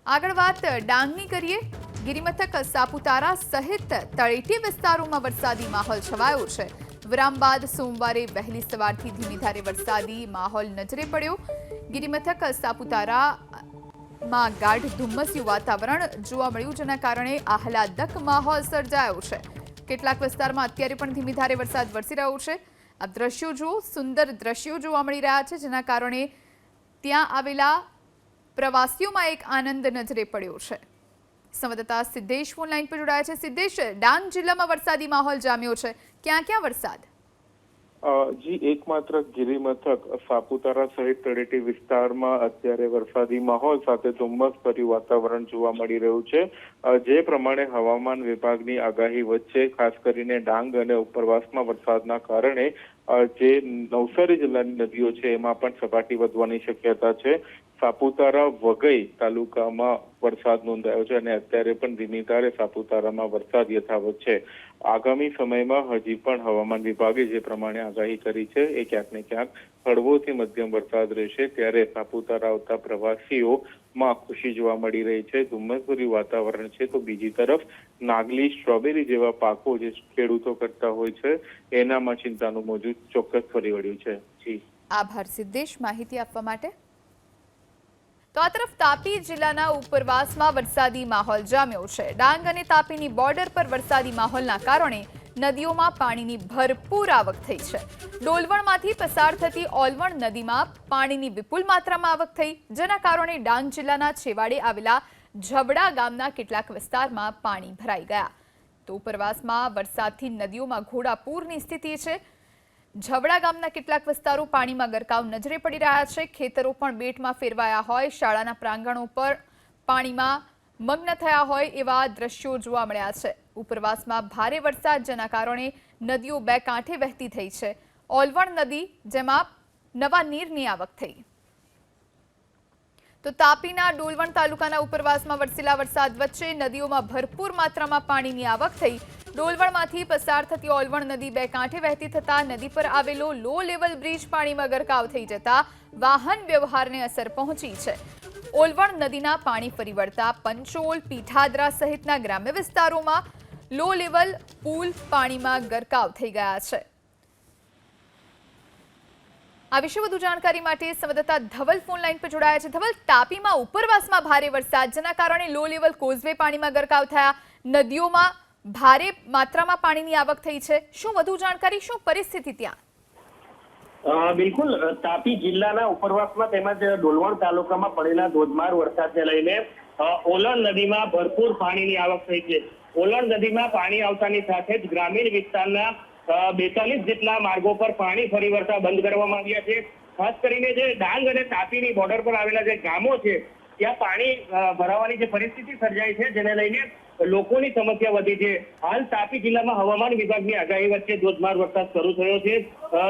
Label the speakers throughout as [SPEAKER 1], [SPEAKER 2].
[SPEAKER 1] આગળ વાત ડાંગની કરીએ। ગિરિમથક સાપુતારા સહિત તળેટી વિસ્તારોમાં વરસાદી માહોલ છવાયો છે। વિરામ બાદ સોમવારે વહેલી સવારથી ધીમી ધારે વરસાદી માહોલ નજરે પડ્યો। ગિરિમથક સાપુતારામાં ગાઢ ધુમ્મસયું વાતાવરણ જોવા મળ્યું, જેના કારણે આહલાદક માહોલ સર્જાયો છે। કેટલાક વિસ્તારમાં અત્યારે પણ ધીમી ધારે વરસાદ વરસી રહ્યો છે। આ દ્રશ્યો જુઓ, સુંદર દ્રશ્યો જોવા મળી રહ્યા છે, જેના કારણે ત્યાં આવેલા પ્રવાસીઓમાં એક આનંદ નજરે પડ્યો છે। સંવાદદાતા સિદ્દેશ ફોન લાઈન પર જોડાયા છે। સિદ્દેશ, ડાંગ જિલ્લામાં વરસાદી માહોલ જામ્યો છે, ક્યાં ક્યાં વરસાદ?
[SPEAKER 2] જી, એકમાત્ર ગિરિમથક સાપુતારા સહિત તળેટી વિસ્તારમાં અત્યારે વરસાદી માહોલ સાથે ધુમ્મસભર્યું વાતાવરણ જોવા મળી રહ્યું છે। જે પ્રમાણે હવામાન વિભાગની આગાહી વચ્ચે ખાસ કરીને ડાંગ અને ઉપરવાસમાં વરસાદના કારણે જે નવસારી જિલ્લાની નદીઓ છે એમાં પણ સપાટી વધવાની શક્યતા છે। સાપુતારા વઘઈ તાલુકામાં વરસાદ નોંધાયો છે અને અત્યારે પણ ધીમી ધારે સાપુતારામાં વરસાદ યથાવત છે। આગામી સમયમાં હજી પણ હવામાન વિભાગે જે પ્રમાણે આગાહી કરી છે એ ક્યાંક ને ક્યાંક હળવોથી મધ્યમ વરસાદ રહેશે, ત્યારે સાપુતારા આવતા પ્રવાસીઓમાં ખુશી જોવા મળી રહી છે। ધુમ્મસભર્યું વાતાવરણ છે, તો બીજી તરફ નાગલી, સ્ટ્રોબેરી જેવા પાકો જે ખેડૂતો કરતા હોય છે એનામાં ચિંતાનું મોજું ચોક્કસ ફરી વળ્યું છે। જી,
[SPEAKER 1] આભાર સિદ્દેશ માહિતી આપવા માટે। તો આ તરફ તાપી જિલ્લાના ઉપરવાસમાં વરસાદી માહોલ જામ્યો છે। ડાંગ અને તાપીની બોર્ડર પર વરસાદી માહોલના કારણે નદીઓમાં પાણીની ભરપૂર આવક થઈ છે। ડોલવણમાંથી પસાર થતી ઓલવણ નદીમાં પાણીની વિપુલ માત્રામાં આવક થઈ, જેના કારણે ડાંગ જિલ્લાના છેવાડે આવેલા ઝબડા ગામના કેટલાક વિસ્તારમાં પાણી ભરાઈ ગયા। તો ઉપરવાસમાં વરસાદથી નદીઓમાં ઘોડાપૂરની સ્થિતિ છે। ઝબડા ગામના કેટલાક વિસ્તારો પાણીમાં ગરકાવ નજરે પડી રહ્યા છે। ખેતરો પણ બેટમાં ફેરવાયા હોય, શાળાના પ્રાંગણો પર પાણીમાં મગ્ન થયા હોય એવા દ્રશ્યો જોવા મળ્યા છે। ઉપરવાસમાં ભારે વરસાદ, જેના કારણે નદીઓ બે કાંઠે વહેતી થઈ છે। ઓલવણ નદી જેમાં નવા નીરની આવક થઈ। તો તાપીના ડોલવણ તાલુકાના ઉપરવાસમાં વરસેલા વરસાદ વચ્ચે નદીઓમાં ભરપૂર માત્રામાં પાણીની આવક થઈ। ડોલવણમાંથી પસાર થતી ઓલવણ નદી બે કાંઠે વહેતી થતા નદી પર આવેલો લો લેવલ બ્રિજ પાણીમાં ગરકાવ થઈ જતા વાહન વ્યવહારને અસર પહોંચી છે। ઓલવણ નદીના પાણી ફરી વળતા પંચોલ, પીઠાદરા સહિતના ગ્રામ્ય વિસ્તારોમાં લો લેવલ પુલ પાણીમાં ગરકાવ થઈ ગયા છે। આ વિશે વધુ જાણકારી માટે સંવાદદાતા ધવલ ફોન લાઈન પર જોડાયા છે। ધવલ, તાપીમાં ઉપરવાસમાં ભારે વરસાદ, જેના કારણે લો લેવલ કોઝવે પાણીમાં ગરકાવ થયા, નદીઓમાં ભારે માત્રામાં પાણીની આવક થઈ છે। શું વધુ જાણકારી, શું પરિસ્થિતિ ત્યાં?
[SPEAKER 3] બિલકુલ, તાપી જિલ્લાના ઉપરવાસમાં તેમજ ડોલવણ તાલુકામાં પડેલા ધોધમાર વરસાદને લઈને ઓલણ નદીમાં ભરપૂર પાણીની આવક થઈ છે। ઓલણ નદીમાં પાણી આવતાની સાથે જ ગ્રામીણ વિસ્તારના 42 જેટલા માર્ગો પર પાણી ફરી વળતા બંધ કરવામાં આવ્યા છે। ખાસ કરીને જે ડાંગ અને તાપીની બોર્ડર પર આવેલા જે ગામો છે ત્યાં પાણી ભરાવાની જે પરિસ્થિતિ સર્જાઈ છે, જેને લઈને લોકોની સમસ્યા વધી છે। હાલ તાપી જિલ્લામાં હવામાન વિભાગની આગાહી વચ્ચે ધોધમાર વરસાદ શરૂ થયો છે,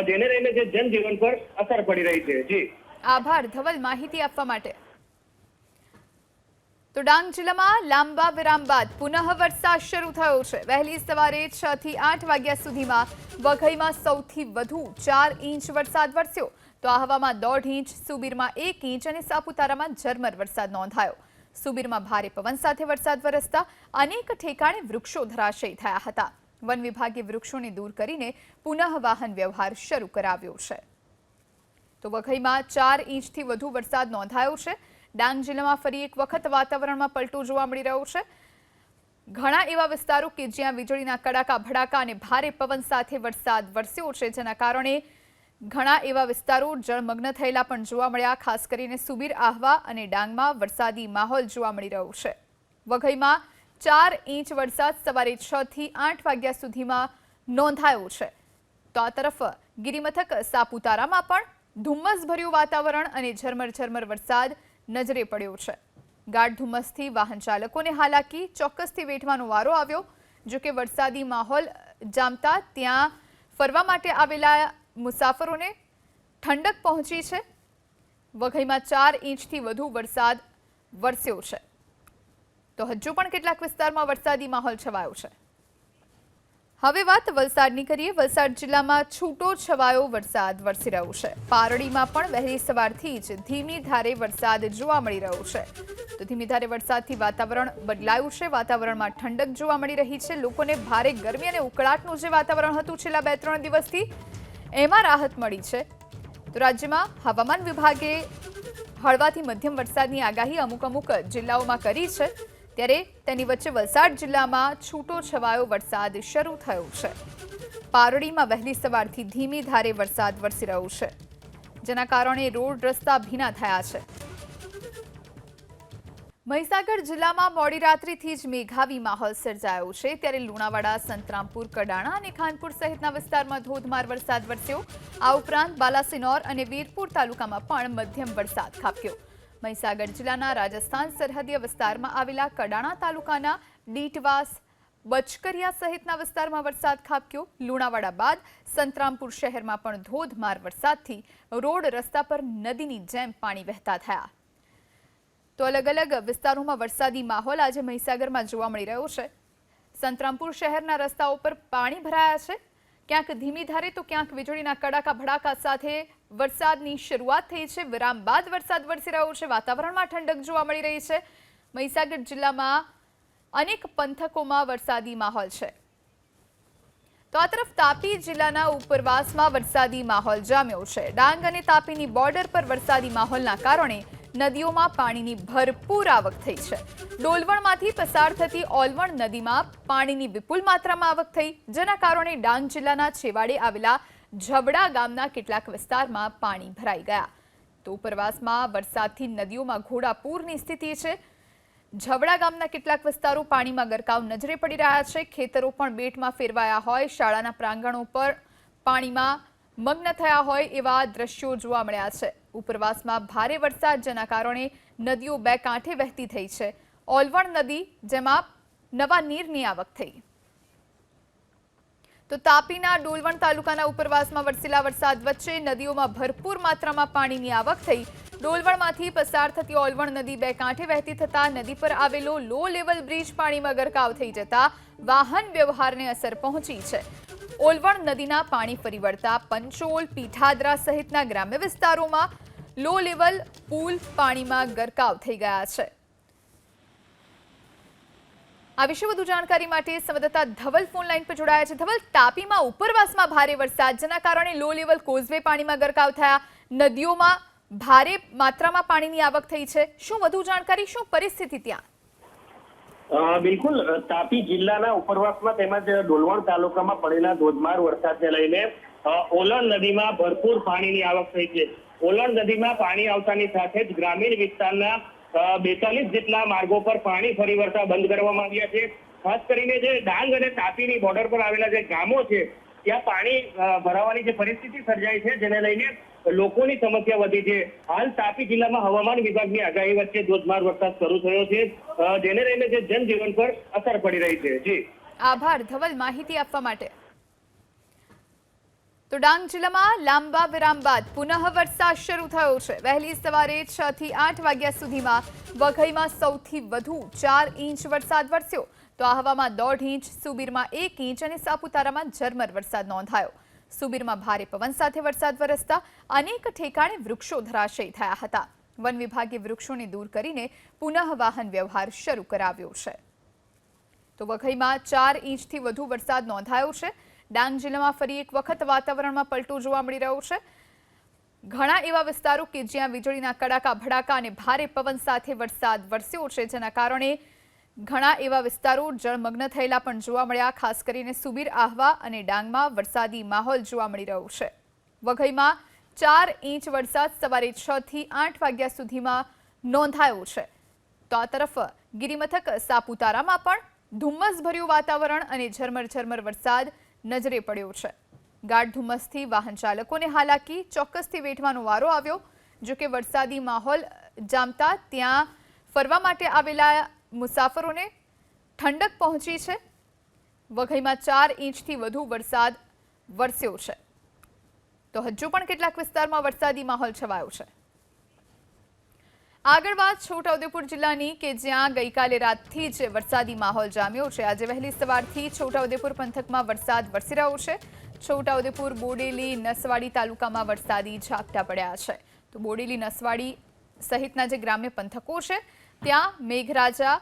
[SPEAKER 3] જેને લઈને જે જનજીવન પર અસર પડી રહી છે। જી,
[SPEAKER 1] આભાર ધવલ માહિતી આપવા માટે। તો ડાંગ જિલ્લામાં લાંબા વિરામ બાદ પુનઃ વરસાદ શરૂ થયો છે। વહેલી સવારે 6 થી 8 વાગ્યા સુધીમાં વઘઈમાં સૌથી વધુ 4 ઇંચ વરસાદ વરસ્યો, તો આહવામાં 1.5 ઇંચ, સુબીરમાં 1 ઇંચ અને સાપુતારામાં ઝરમર વરસાદ નોંધાયો। સુબીરમાં ભારે પવન સાથે વરસાદ વરસતા અનેક ઠેકાણે વૃક્ષો ધરાશયી થયા હતા। વન વિભાગે વૃક્ષોને દૂર કરીને પુનઃ વાહન વ્યવહાર શરૂ કરાવ્યો છે। તો વઘઈમાં 4 ઇંચથી વધુ વરસાદ નોંધાયો છે। ડાંગ જિલ્લામાં ફરી એક વખત વાતાવરણમાં પલટો જોવા મળી રહ્યો છે। ઘણા એવા વિસ્તારો કે જ્યાં વીજળીના કડાકા ભડાકા અને ભારે પવન સાથે વરસાદ વરસ્યો છે, જેના કારણે ઘણા એવા વિસ્તારો જળમગ્ન થયેલા પણ જોવા મળ્યા। ખાસ કરીને સુબીર, આહવા અને ડાંગમાં વરસાદી માહોલ જોવા મળી રહ્યો છે। વઘઈમાં 4 ઇંચ વરસાદ સવારે 6 થી 8 વાગ્યા સુધીમાં નોંધાયો છે। તો આ તરફ ગિરિમથક સાપુતારામાં પણ ધુમ્મસભર્યું વાતાવરણ અને ઝરમર વરસાદ નજરે પડ્યો છે। ગાઢ ધુમ્મસથી વાહન ચાલકોને હાલાકી ચોક્કસથી વેઠવાનો વારો આવ્યો। જો કે વરસાદી માહોલ જામતા ત્યાં ફરવા માટે આવેલા મુસાફરોને ઠંડક પહોંચી છે। વઘઈમાં 4 ઇંચથી વધુ વરસાદ વરસ્યો છે, તો હજુ પણ કેટલાક વિસ્તારમાં વરસાદી માહોલ છવાયો છે। હવે વાત વલસાડની કરીએ. વલસાડ જિલ્લામાં છૂટો છવાયો વરસાદ વરસી રહ્યો છે. પારડીમાં પણ વહેલી સવારથી જ ધીમી ધારે વરસાદ જોવા મળી રહ્યો છે. તો ધીમી ધારે વરસાદથી વાતાવરણ બદલાયું છે. વાતાવરણમાં ઠંડક જોવા મળી રહી છે. લોકોને ભારે ગરમી અને ઉકળાટનું જે વાતાવરણ હતું છેલ્લા 2-3 દિવસથી, એમાં રાહત મળી છે. તો રાજ્યમાં હવામાન વિભાગે હળવાથી મધ્યમ વરસાદની આગાહી અમુક જિલ્લાઓમાં કરી છે. ત્યારે તેની વચ્ચે વલસાડ જિલ્લામાં છૂટો છવાયો વરસાદ શરૂ થયો છે. પારડીમાં વહેલી સવારથી ધીમી ધારે વરસાદ વરસી રહ્યો છે, જેના કારણે રોડ રસ્તા ભીના થયા છે. મહીસાગર જિલ્લામાં મોડી રાત્રિથી જ મેઘાવી માહોલ સર્જાયો છે. ત્યારે લુણાવાડા, સંતરામપુર, કડાણા અને ખાનપુર સહિતના વિસ્તારમાં ધોધમાર વરસાદ વરસ્યો. આ ઉપરાંત બાલાસિનોર અને વીરપુર તાલુકામાં પણ મધ્યમ વરસાદ ખાબક્યો. મહીસાગર જિલ્લાના રાજસ્થાન સરહદીય વિસ્તારમાં આવેલા કડાણા તાલુકાના ડીટવાસ, બચકરિયા સહિતના વિસ્તારમાં વરસાદ ખાબક્યો. લુણાવાડા બાદ સંતરામપુર શહેરમાં પણ ધોધમાર વરસાદથી રોડ રસ્તા પર નદીની જેમ પાણી વહેતા થયા. તો અલગ અલગ વિસ્તારોમાં વરસાદી માહોલ આજે મહીસાગરમાં જોવા મળી રહ્યો છે. સંતરામપુર શહેરના રસ્તાઓ પર પાણી ભરાયા છે. ક્યાંક ધીમી ધારે તો ક્યાંક વીજળીના કડાકા ભડાકા સાથે વરસાદની શરૂઆત થઈ છે. વિરામ બાદ વરસાદ વરસી રહ્યો છે. વાતાવરણમાં ઠંડક જોવા મળી રહી છે. મહીસાગર જિલ્લામાં અનેક પંથકોમાં વરસાદી માહોલ છે. તો આ તરફ તાપી જિલ્લાના ઉપરવાસમાં વરસાદી માહોલ જામ્યો છે. ડાંગ અને તાપીની બોર્ડર પર વરસાદી માહોલના કારણે નદીઓમાં પાણીની ભરપૂર આવક થઈ છે. ડોલવણમાંથી પસાર થતી ઓલવણ નદીમાં પાણીની વિપુલ માત્રામાં આવક થઈ, જેના કારણે ડાંગ જિલ્લાના છેવાડે આવેલા ઝબડા ગામના કેટલાક વિસ્તારમાં પાણી ભરાઈ ગયા. તો ઉપરવાસમાં વરસાદથી નદીઓમાં ઘોડાપૂરની સ્થિતિ છે. ઝબડા ગામના કેટલાક વિસ્તારો પાણીમાં ગરકાવ નજરે પડી રહ્યા છે. ખેતરો પણ બેટમાં ફેરવાયા હોય, શાળાના પ્રાંગણો પર પાણીમાં મગ્ન થયા હોય એવા દ્રશ્યો જોવા મળ્યા છે. ઉપરવાસમાં ભારે વરસાદ, જેના કારણે નદીઓ બે કાંઠે વહેતી થઈ છે. ઓલવણ નદી, જેમાં નવા નીરની આવક થઈ. તો તાપીના ડોલવણ તાલુકાના ઉપરવાસમાં વરસેલા વરસાદ વચ્ચે નદીઓમાં ભરપૂર માત્રામાં પાણીની આવક થઈ. ડોલવણમાંથી પસાર થતી ઓલવણ નદી બે કાંઠે વહેતી થતા નદી પર આવેલો લો લેવલ બ્રિજ પાણીમાં ગરકાવ થઈ જતા વાહન વ્યવહારને અસર પહોંચી છે. ઓલવણ નદીના પાણી ફરી વળતા પંચોલ, પીઠાદરા સહિતના ગ્રામ્ય વિસ્તારોમાં લો લેવલ પુલ પાણીમાં ગરકાવ થઈ ગયા છે. આ વિશે વધુ જાણકારી માટે સંવાદદાતા ધવલ ફોન લાઈન પર જોડાયા છે. ધવલ, તાપીમાં ઉપરવાસમાં ભારે વરસાદ, જેના કારણે લો લેવલ કોઝવે પાણીમાં ગરકાવ થયા, નદીઓમાં ભારે માત્રામાં પાણીની આવક થઈ છે. શું વધુ જાણકારી, શું પરિસ્થિતિ ત્યાં?
[SPEAKER 3] બિલકુલ, તાપી જિલ્લાના ઉપરવાસમાં તેમજ ડોલવણ તાલુકામાં પડેલા ધોધમાર વરસાદને લઈને ઓલણ નદીમાં ભરપૂર પાણીની આવક થઈ છે. ઓલણ નદીમાં પાણી આવતાની સાથે જ ગ્રામીણ વિસ્તારના 42 જેટલા માર્ગો પર પાણી ફરી વળતા બંધ કરવામાં આવ્યા છે. ખાસ કરીને જે ડાંગ અને તાપીની બોર્ડર પર આવેલા જે ગામો છે, ત્યાં પાણી ભરાવાની જે પરિસ્થિતિ સર્જાઈ છે, જેને લઈને લોકોની સમસ્યા વધી છે. હાલ તાપી જિલ્લામાં હવામાન વિભાગની આગાહી વચ્ચે ધોધમાર વરસાદ શરૂ થયો છે, જેને લઈને જે જનજીવન પર અસર પડી રહી છે. જી,
[SPEAKER 1] આભાર ધવલ માહિતી આપવા માટે. તો ડાંગ જિલ્લામાં લાંબા વિરામ બાદ પુનઃ વરસાદ શરૂ થયો છે. વહેલી સવારે 6 થી 8 વાગ્યા સુધીમાં વઘઈમાં સૌથી વધુ 4 ઇંચ વરસાદ વરસ્યો. તો આહવામાં 1.5 ઇંચ, સુબીરમાં 1 ઇંચ અને સાપુતારામાં ઝરમર વરસાદ નોંધાયો. સુબીરમાં ભારે પવન સાથે વરસાદ વરસતા અનેક ઠેકાણે વૃક્ષો ધરાશયી થયા હતા. વન વિભાગે વૃક્ષોને દૂર કરીને પુનઃ વાહન વ્યવહાર શરૂ કરાવ્યો છે. તો વઘઈમાં 4 ઇંચથી વધુ વરસાદ નોંધાયો છે. ડાંગ જિલ્લામાં ફરી એક વખત વાતાવરણમાં પલટો જોવા મળી રહ્યો છે. ઘણા એવા વિસ્તારો કે જ્યાં વીજળીના કડાકા ભડાકા અને ભારે પવન સાથે વરસાદ વરસ્યો છે, જેના કારણે ઘણા એવા વિસ્તારો જળમગ્ન થયેલા પણ જોવા મળ્યા. ખાસ કરીને સુબીર, આહવા અને ડાંગમાં વરસાદી માહોલ જોવા મળી રહ્યો છે. વઘઈમાં 4 ઇંચ વરસાદ સવારે 6 થી 8 વાગ્યા સુધીમાં નોંધાયો છે. તો આ તરફ ગિરિમથક સાપુતારામાં પણ ધુમ્મસભર્યું વાતાવરણ અને ઝરમર વરસાદ નજરે પડ્યો છે. ગાઢ ધુમ્મસથી વાહન ચાલકોને હાલાકી ચોક્કસથી વેઠવાનો વારો આવ્યો. જો કે વરસાદી માહોલ જામતા ત્યાં ફરવા માટે આવેલા મુસાફરોને ઠંડક પહોંચી છે. વઘઈમાં 4 ઇંચથી વધુ વરસાદ વરસ્યો છે. તો હજુ પણ કેટલાક વિસ્તારમાં વરસાદી માહોલ છવાયો છે. આગળ વાત છોટાઉદેપુર જિલ્લાની કે જ્યાં ગઈકાલે રાતથી જ વરસાદી માહોલ જામ્યો છે। આજે વહેલી સવારથી છોટાઉદેપુર પંથકમાં વરસાદ વરસી રહ્યો છે। છોટાઉદેપુર, બોડેલી, નસવાડી તાલુકામાં વરસાદી ઝાપટા પડ્યા છે। તો બોડેલી, નસવાડી સહિતના જે ગ્રામ્ય પંથકો છે ત્યાં મેઘરાજા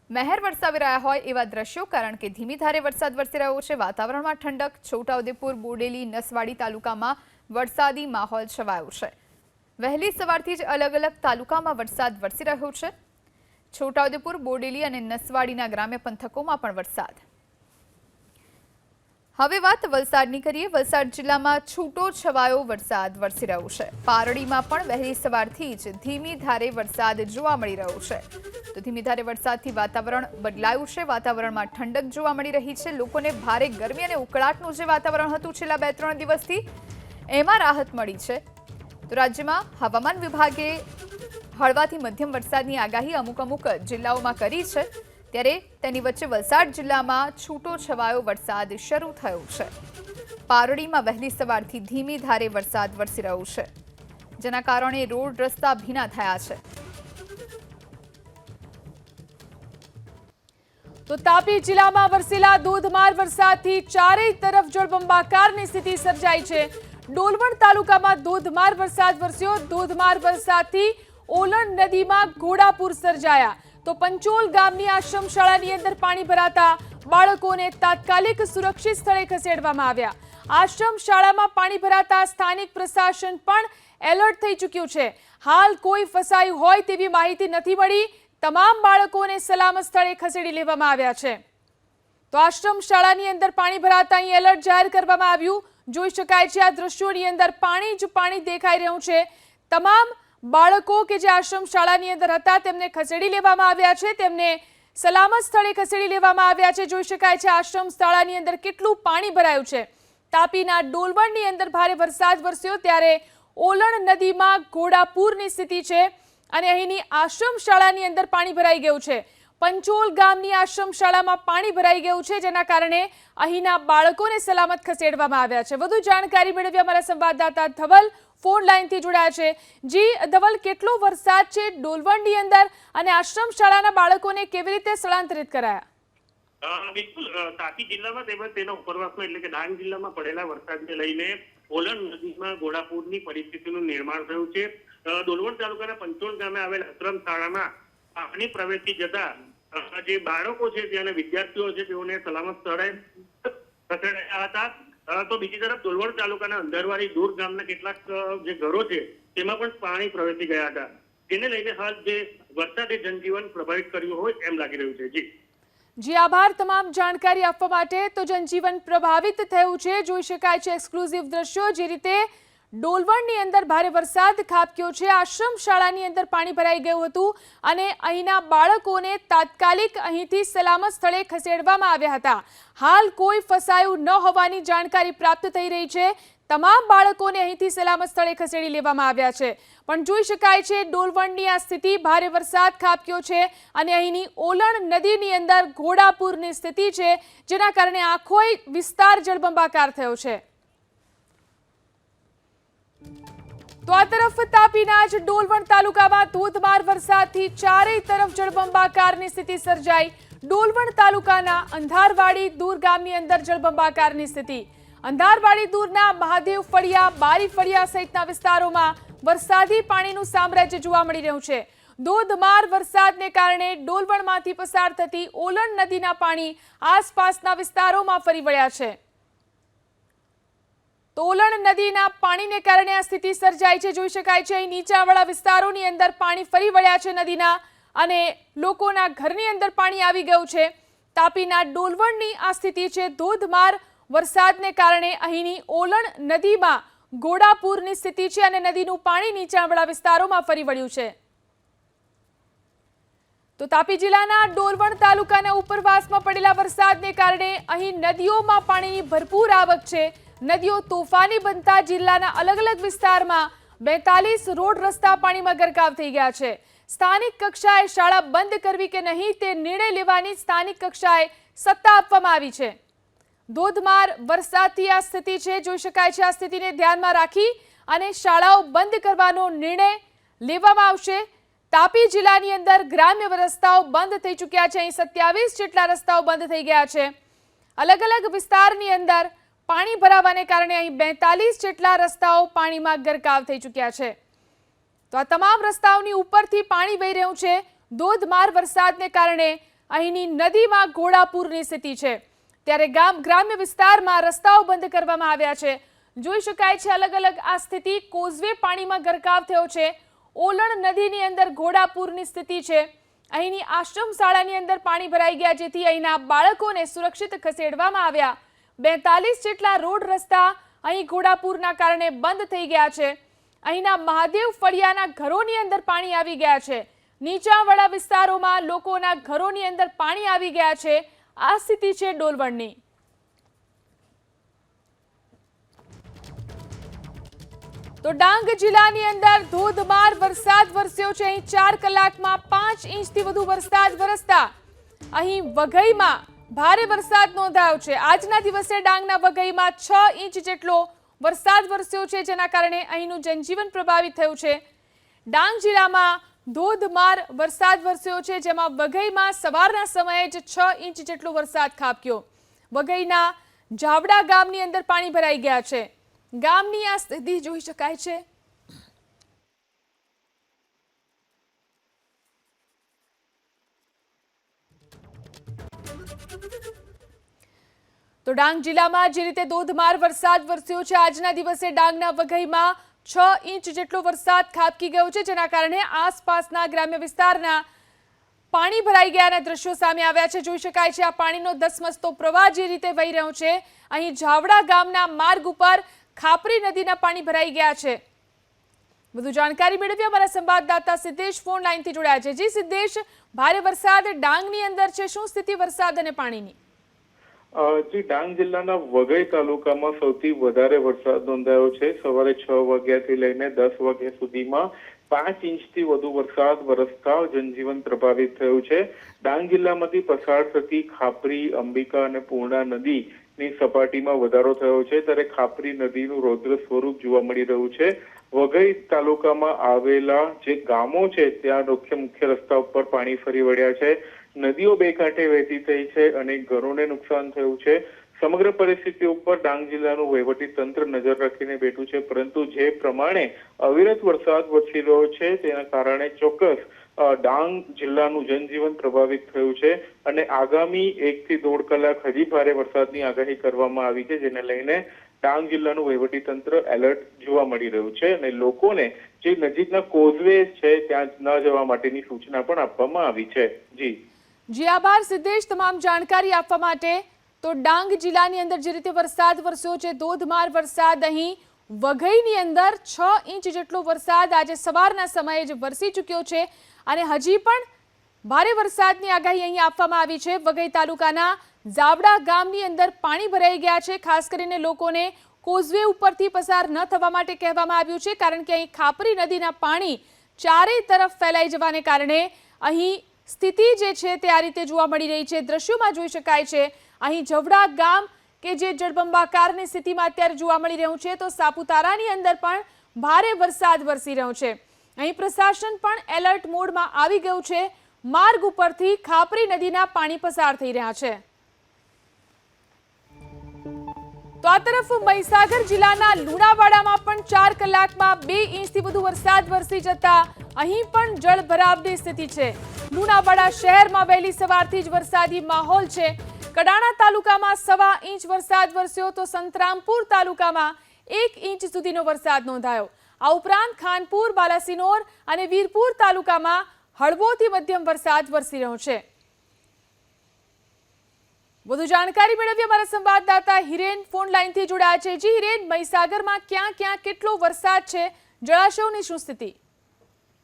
[SPEAKER 1] મહેર વરસાવી રહ્યા હોય એવા દ્રશ્યો, કારણ કે ધીમી ધારે વરસાદ વરસી રહ્યો છે। વાતાવરણમાં ઠંડક। છોટાઉદેપુર, બોડેલી, નસવાડી તાલુકામાં વરસાદી માહોલ છવાયો છે। વહેલી સવારથી જ અલગ અલગ તાલુકામાં વરસાદ વરસી રહ્યો છે। છોટાઉદેપુર, બોડેલી અને નસવાડીના ગ્રામ્ય પંથકોમાં પણ વરસાદ। હવે વાત વલસાડની કરીએ। વલસાડ જિલ્લામાં છૂટો છવાયો વરસાદ વરસી રહ્યો છે। પારડીમાં પણ વહેલી સવારથી જ ધીમી ધારે વરસાદ જોવા મળી રહ્યો છે। તો ધીમી ધારે વરસાદથી વાતાવરણ બદલાયું છે। વાતાવરણમાં ઠંડક જોવા મળી રહી છે। લોકોને ભારે ગરમી અને ઉકળાટનું જે વાતાવરણ હતું છેલ્લા 2-3 દિવસથી, એમાં રાહત મળી છે। તો રાજ્યમાં હવામાન વિભાગે હળવાથી મધ્યમ વરસાદની આગાહી અમુક જિલ્લાઓમાં કરી છે, ત્યારે તેની વચ્ચે વલસાડ જિલ્લામાં છૂટો છવાયો વરસાદ શરૂ થયો છે। પારડીમાં વહેલી સવારથી ધીમી ધારે વરસાદ વરસી રહ્યો છે, જેના કારણે રોડ રસ્તા ભીના થયા છે।
[SPEAKER 4] તો તાપી જિલ્લામાં વરસેલા ધોધમાર વરસાદથી ચારેય તરફ જળબંબાકારની સ્થિતિ સર્જાઈ છે। ડોલવણ તાલુકામાં ધોધમાર વરસાદ વરસ્યો। ધોધમાર વરસાદથી ઓલણ નદીમાં ઘોડાપૂર સર્જાયા। તો પંચોલ ગામની આશ્રમ શાળાની અંદર પાણી ભરાતા બાળકોને તાત્કાલિક સુરક્ષિત સ્થળે ખસેડવામાં આવ્યા। આશ્રમ શાળામાં પાણી ભરાતા સ્થાનિક પ્રશાસન પણ એલર્ટ થઈ ચૂક્યું છે। હાલ કોઈ ફસાયું હોય તેવી માહિતી નથી મળી। તમામ બાળકોને સલામત સ્થળે ખસેડી લેવામાં આવ્યા છે। તો આશ્રમ શાળાની અંદર પાણી ભરાતા અહીં એલર્ટ જાહેર કરવામાં આવ્યું। જોઈ શકાય છે આ દ્રશ્યોની અંદર પાણી જ પાણી દેખાઈ રહ્યું છે। તમામ બાળકો કે જે આશ્રમ શાળાની અંદર હતા તેમને ખસેડી લેવામાં આવ્યા છે। તેમને સલામત સ્થળે ખસેડી લેવામાં આવ્યા છે। જોઈ શકાય છે આશ્રમ શાળાની અંદર કેટલું પાણી ભરાયું છે। તાપીના ડોલવણની અંદર ભારે વરસાદ વરસ્યો ત્યારે ઓલણ નદીમાં ઘોડાપૂરની સ્થિતિ છે અને અહીંની આશ્રમ શાળાની અંદર પાણી ભરાઈ ગયું છે। પંચોલ ગામની આશ્રમ શાળામાં પાણી ભરાઈ ગયું છે, જેના કારણે અહીંના બાળકોને સલામત ખસેડવામાં આવ્યા છે। વધુ જાણકારી મેળવી અમારા સંવાદદાતા ધવલ ફોન લાઈનથી જોડાયા છે। જી ધવલ, કેટલો વરસાદ છે ડોલવણની અંદર અને આશ્રમ શાળાના બાળકોને કેવી રીતે સ્થળાંતરિત કરાયા?
[SPEAKER 3] બિલકુલ, તાપી જિલ્લામાં તેમજ તેના ઉપરવાસમાં એટલે કે ડાંગ જિલ્લામાં પડેલા વરસાદને લઈને ઓલણ નદીમાં ઘોડાપૂરની પરિસ્થિતિનું નિર્માણ થયું છે। ડોલવણ તાલુકાના પંચોલ ગામે આવેલ આશ્રમ શાળામાં પાણી પ્રવેશી જતા જે બાળકો છે ત્યાંના વિદ્યાર્થીઓ છે તેઓને સલામત સ્થળે ખસેડાયા હતા। તો બીજી તરફ ડોલવણ તાલુકાના અંધારવાડી દૂર ગામના કેટલાક જે ઘરો છે તેમાં પણ પાણી પ્રવેશી ગયા હતા, જેને લઈને હાલ જે વરસાદે જનજીવન પ્રભાવિત કર્યું હોય એમ લાગી રહ્યું છે।
[SPEAKER 4] જી આભાર તમામ જાણકારી આપવા માટે। તો જનજીવન પ્રભાવિત થયું છે। જોઈ શકાય છે એક્સક્લુઝિવ દ્રશ્યો, જે રીતે ડોલવણની અંદર ભારે વરસાદ ખાબક્યો છે। આશ્રમ શાળાની અંદર પાણી ભરાઈ ગયું હતું અને અહીંના બાળકોને તાત્કાલિક અહીંથી સલામત સ્થળે ખસેડવામાં આવ્યા હતા। હાલ કોઈ ફસાયું ન હોવાની જાણકારી પ્રાપ્ત થઈ રહી છે। તમામ બાળકોને અહીંથી સલામત સ્થળે ખસેડી લેવામાં આવ્યા છે। પણ જોઈ શકાય છે ડોલવણની આ સ્થિતિ, ભારે વરસાદ ખાબક્યો છે અને અહીંની ઓલણ નદીની અંદર ઘોડાપૂરની સ્થિતિ છે, જેના કારણે આખો વિસ્તાર જળબંબાકાર થયો છે। તો આ તરફ તાપીના જ ડોલવણ તાલુકામાં ધોધમાર વરસાદથી ચારેય તરફ જળબંબાકારની સ્થિતિ સર્જાઈ। ડોલવણ તાલુકાના અંધારવાડી દૂર ગામની અંદર જળબંબાકારની સ્થિતિ। અંધારવાડી દૂરના મહાદેવ ફળિયા, બારી ફળિયા સહિતના વિસ્તારોમાં વરસાદી પાણીનું સામ્રાજ્ય જોવા મળી રહ્યું છે। ધોધમાર વરસાદને કારણે ડોલવણમાંથી પસાર થતી ઓલણ નદીના પાણી આસપાસના વિસ્તારોમાં ફરી વળ્યા છે। ઓલણ નદીના પાણીને કારણે આ સ્થિતિ સર્જાઈ છે। જોઈ શકાય છે અહીં નીચાણવાળા વિસ્તારોની અંદર પાણી ફરી વળ્યા છે નદીના, અને લોકોના ઘરની અંદર પાણી આવી ગયું છે। તાપીના ડોલવણની આ સ્થિતિ છે। ધોધમાર વરસાદને કારણે અહીંની ઓલણ નદીમાં ઘોડાપૂરની સ્થિતિ છે અને નદીનું પાણી નીચાણવાળા વિસ્તારોમાં ફરી વળ્યું છે। તો તાપી જિલ્લાના ડોલવણ તાલુકાના ઉપરવાસમાં પડેલા વરસાદને કારણે અહીં નદીઓમાં પાણીની ભરપૂર આવક છે। નદીઓ તોફાની બનતા જિલ્લાના અલગ અલગ વિસ્તારમાં 42 રોડ રસ્તા પાણીમાં ગરકાવ થઈ ગયા છે। સ્થાનિક કક્ષાએ શાળા બંધ કરવી કે નહીં તે નિર્ણય લેવાની સ્થાનિક કક્ષાએ સત્તા આપવામાં આવી છે। ધોધમાર વરસાદથી આ સ્થિતિ છે। જોઈ શકાય છે આ સ્થિતિને ધ્યાનમાં રાખી અને શાળાઓ બંધ કરવાનો નિર્ણય લેવામાં આવશે। તાપી જિલ્લાની અંદર ગ્રામ્ય રસ્તાઓ બંધ થઈ ચૂક્યા છે. અહીં 27 જેટલા રસ્તાઓ બંધ થઈ ગયા છે. અલગ અલગ વિસ્તારની અંદર પાણી ભરાવાને કારણે અહીં 42 જેટલા રસ્તાઓ પાણીમાં ગરકાવ થઈ ચૂક્યા છે. તો આ તમામ રસ્તાઓની ઉપરથી પાણી વહી રહ્યું છે. ધોધમાર વરસાદને કારણે અહીંની નદીમાં ઘોડાપૂરની સ્થિતિ છે. ત્યારે ગ્રામ્ય વિસ્તારમાં રસ્તાઓ બંધ કરવામાં આવ્યા છે. જોઈ શકાય છે અલગ અલગ આ સ્થિતિ. કોઝવે પાણીમાં ગરકાવ થયો છે. ઓલણ નદીની અંદર ઘોડાપૂરની સ્થિતિ છે. અહીંની આશ્રમ શાળાની અંદર પાણી ભરાઈ ગયા, જેથી અહીંના બાળકોને સુરક્ષિત ખસેડવામાં આવ્યા. 42 જેટલા રોડ રસ્તા અહીં ઘોડાપૂરના કારણે બંધ થઈ ગયા છે. અહીંના મહાદેવ ફળિયાના ઘરોની અંદર પાણી આવી ગયા છે. નીચાણવાળા વિસ્તારોમાં લોકોના ઘરોની અંદર પાણી આવી ગયા છે. આ સ્થિતિ છે ડોલવણની. તો ડાંગ જિલ્લાની અંદર ધોધમાર વરસાદ વરસ્યો છે. અહીં 4 કલાકમાં 5 ઇંચથી વધુ વરસાદ વરસતા અહીં વઘઈમાં ભારે વરસાદ નોંધાયો છે. આજના દિવસે ડાંગના વઘઈમાં 6 ઇંચ જેટલો વરસાદ વરસ્યો છે, જેના કારણે અહીંનું જનજીવન પ્રભાવિત થયું છે. ડાંગ જિલ્લામાં ધોધમાર વરસાદ વરસ્યો છે, જેમાં વઘઈમાં સવારના સમયે જ 6 ઇંચ જેટલો વરસાદ ખાબક્યો. વઘઈના જાવડા ગામની અંદર પાણી ભરાઈ ગયા છે. ગામની આ સ્થિતિ જોઈ શકાય છે. તો ડાંગ જિલ્લામાં જે રીતે ધોધમાર વરસાદ વરસ્યો છે, આજના દિવસે ડાંગના વઘઈમાં 6 ઇંચ જેટલો વરસાદ ખાબકી ગયો છે, જેના કારણે આસપાસના ગ્રામ્ય વિસ્તારના પાણી ભરાઈ ગયાના દ્રશ્યો સામે આવ્યા છે. જોઈ શકાય છે આ પાણીનો ધસમસતો પ્રવાહ જે રીતે વહી રહ્યો છે. અહીં જાવડા ગામના માર્ગ ઉપર ખાપરી નદીના પાણી ભરાઈ ગયા છે. વધુ જાણકારી મેળવી અમારા સંવાદદાતા સિદ્ધેશ ફોન લાઈનથી જોડાયા છે. જી સિદ્ધેશ, ભારે વરસાદ ડાંગની અંદર છે, શું સ્થિતિ વરસાદ અને પાણીની?
[SPEAKER 2] જી, ડાંગ જિલ્લાના વઘઈ તાલુકામાં સૌથી વધારે વરસાદ નોંધાયો છે. સવારે 6 વાગ્યાથી લઈને 10 વાગ્યા સુધીમાં 5 ઇંચથી વધુ વરસાદ વરસતા જનજીવન પ્રભાવિત થયું છે. ડાંગ જિલ્લામાંથી પસાર થતી ખાપરી, અંબિકા અને પૂર્ણા નદીની સપાટીમાં વધારો થયો છે, ત્યારે ખાપરી નદીનું રૌદ્ર સ્વરૂપ જોવા મળી રહ્યું છે. વઘઈ તાલુકામાં આવેલા જે ગામો છે ત્યાં મુખ્ય રસ્તા ઉપર પાણી ફરી વળ્યા છે. નદીઓ બે કાંઠે વહેતી થઈ છે અને ઘરોને નુકસાન થયું છે. સમગ્ર પરિસ્થિતિ ઉપર ડાંગ જિલ્લાનું વહીવટી તંત્ર નજર રાખીને બેઠું છે, પરંતુ જે પ્રમાણે અવિરત વરસાદ વરસી રહ્યો છે તેના કારણે ચોક્કસ ડાંગ જિલ્લાનું જનજીવન પ્રભાવિત થયું છે અને આગામી 1 થી 1.5 કલાક હજી ભારે વરસાદની આગાહી કરવામાં આવી છે, જેને લઈને ડાંગ જિલ્લાનું વહીવટી તંત્ર એલર્ટ જોવા મળી રહ્યું છે અને લોકોને જે નજીકના કોઝવે છે ત્યાં ન જવા માટેની સૂચના પણ આપવામાં આવી છે.
[SPEAKER 4] જી આભાર સિદ્ધેશ તમામ જાણકારી આપવા માટે. તો ડાંગ જિલ્લાની અંદર જે રીતે વરસાદ વરસ્યો છે, ધોધમાર વરસાદ, અહીં વઘઈની અંદર 6 ઇંચ જેટલો વરસાદ આજે સવારના સમયે જ વરસી ચૂક્યો છે અને હજી પણ ભારે વરસાદની આગાહી અહીં આપવામાં આવી છે. વઘઈ તાલુકાના જાવડા ગામની અંદર પાણી ભરાઈ ગયા છે. ખાસ કરીને લોકોને કોઝવે ઉપરથી પસાર ન થવા માટે કહેવામાં આવ્યું છે, કારણ કે અહીં ખાપરી નદીના પાણી ચારે તરફ ફેલાઈ જવાને કારણે અહીં સ્થિતિ જે છે તે આ રીતે જોવા મળી રહી છે. દ્રશ્યોમાં જોઈ શકાય છે અહીં જવડા ગામ કે જે જળબંબાકારની સ્થિતિમાં અત્યારે જોવા મળી રહ્યું છે. તો સાપુતારાની અંદર પણ ભારે વરસાદ વરસી રહ્યો છે. અહીં પ્રશાસન પણ એલર્ટ મોડમાં આવી ગયું છે. માર્ગ ઉપરથી ખાપરી નદીના પાણી પસાર થઈ રહ્યા છે. તો આ તરફ મહીસાગર જિલ્લાના લુણાવાડામાં પણ 4 કલાકમાં 2 ઇંચથી વધુ વરસાદ વરસી જતા અહીં પણ જળભરાવની સ્થિતિ છે. લુણાવાડા શહેરમાં વહેલી સવારથી જ વરસાદી માહોલ છે. કડાણા તાલુકામાં 1.25 ઇંચ વરસાદ વરસ્યો, તો સંતરામપુર તાલુકામાં 1 ઇંચ સુધીનો વરસાદ નોંધાયો. આ ઉપરાંત ખાનપુર, બાલાસિનોર અને વીરપુર તાલુકામાં હળવોથી મધ્યમ વરસાદ વરસી રહ્યો છે. વધુ જાણકારી મેળવી અમારા સંવાદદાતા હિરેન ફોન લાઈનથી જોડાયા છે. જી હિરેન, મહીસાગરમાં ક્યાં ક્યાં કેટલો વરસાદ છે, જળાશયોની શું સ્થિતિ?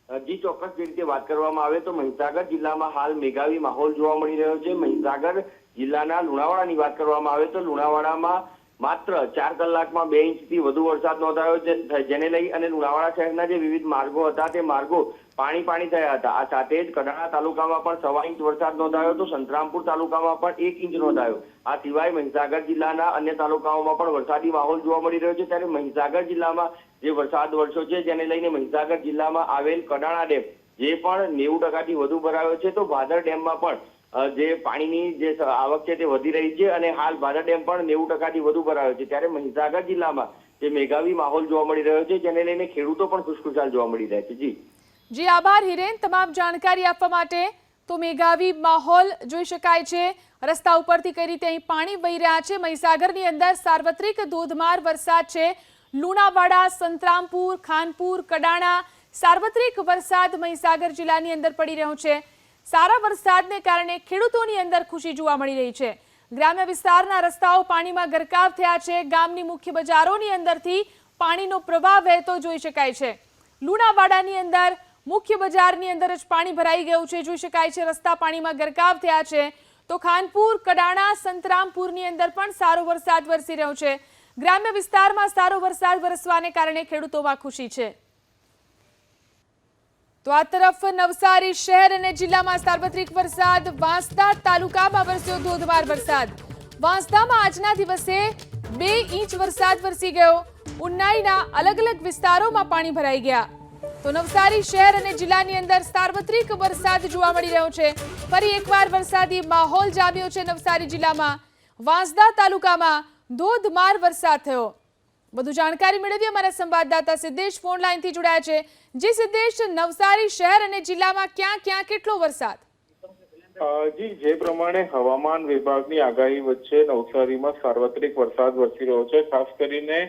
[SPEAKER 5] જી ચોક્કસ, જે રીતે વાત કરવામાં આવે તો મહીસાગર જિલ્લામાં હાલ મેઘાવી માહોલ જોવા મળી રહ્યો છે. મહીસાગર જિલ્લાના લુણાવાડાની વાત કરવામાં આવે તો લુણાવાડામાં માત્ર 4 કલાકમાં 2 ઇંચથી વધુ વરસાદ નોંધાયો છે, જેને લઈ અને લુણાવાડા શહેરના જે વિવિધ માર્ગો હતા તે માર્ગો પાણી થયા હતા. આ સાથે જ કડાણા તાલુકામાં પણ 1.25 ઇંચ વરસાદ નોંધાયો, તો સંતરામપુર તાલુકામાં પણ 1 ઇંચ નોંધાયો. આ સિવાય મહીસાગર જિલ્લાના અન્ય તાલુકાઓમાં પણ વરસાદી માહોલ જોવા મળી રહ્યો છે. ત્યારે મહીસાગર જિલ્લામાં જે વરસાદ વરસ્યો છે જેને લઈને મહીસાગર જિલ્લામાં આવેલ કડાણા ડેમ જે પણ 90% વધુ ભરાયો છે. તો ભાદર ડેમમાં પણ જે પાણીની જે આવક છે તે વધી રહી છે અને હાલ ભાદર ડેમ પણ 90% વધુ ભરાયો છે. ત્યારે મહીસાગર જિલ્લામાં જે મેઘાવી માહોલ જોવા મળી રહ્યો છે, જેને લઈને ખેડૂતો પણ ખુશખુશાલ જોવા મળી રહ્યા છે.
[SPEAKER 4] જી આભાર હિરેન, તમામ જાણકારી આપવા માટે. તો મેઘાવી માહોલ જોઈ શકાય છે, રસ્તા ઉપરથી કઈ રીતે અહીં પાણી વહી રહ્યા છે. મહીસાગરની અંદર સાર્વત્રિક ધોધમાર વરસાદ છે. લુણાવાડા, સંતરામપુર, ખાનપુર, કડાણા સાર્વત્રિક વરસાદ મહીસાગર જિલ્લાની અંદર પડી રહ્યો છે. સારા વરસાદને કારણે ખેડૂતોની અંદર ખુશી જોવા મળી રહી છે. ગ્રામ્ય વિસ્તારના રસ્તાઓ પાણીમાં ગરકાવ થયા છે. ગામની મુખ્ય બજારોની અંદરથી પાણીનો પ્રવાહ વહેતો જોઈ શકાય છે. લુણાવાડાની અંદર મુખ્ય બજારની અંદર જ પાણી ભરાઈ ગયું છે, જોઈ શકાય છે. રસ્તા પાણીમાં ગરકાવ થયા છે. તો ખાનપુર, કડાણા, સંતરામપુરની અંદર પણ સારો વરસાદ વરસી રહ્યો છે. ગ્રામ્ય વિસ્તારમાં સારો વરસાદ વરસવાને કારણે ખેડૂતોમાં ખુશી છે. તો આ તરફ નવસારી શહેર અને જિલ્લામાં સાર્વત્રિક વરસાદ. વાંસદા તાલુકામાં વરસ્યો ધોધમાર વરસાદ. વાંસદામાં આજના દિવસે 2 ઇંચ વરસાદ વરસી ગયો. ઉન્નાઈના અલગ અલગ વિસ્તારોમાં પાણી ભરાઈ ગયા. તો નવસારી શહેર અને જિલ્લાની અંદર સાર્વત્રિક વરસાદ જોવા મળી રહ્યો છે. ફરી એકવાર વરસાદી માહોલ જામ્યો છે નવસારી જિલ્લામાં. વાંસદા તાલુકામાં ધોધમાર વરસાદ થયો. વધુ જાણકારી મેળવી અમારા સંવાદદાતા સિદ્દેશ ફોન લાઈનથી જોડાયા છે. જી સિદ્દેશ, નવસારી શહેર અને જિલ્લામાં ક્યાં ક્યાં કેટલો વરસાદ?
[SPEAKER 2] જી, જે પ્રમાણે હવામાન વિભાગની આગાહી વચ્ચે નવસારીમાં સાર્વત્રિક વરસાદ વરસી રહ્યો છે. ખાસ કરીને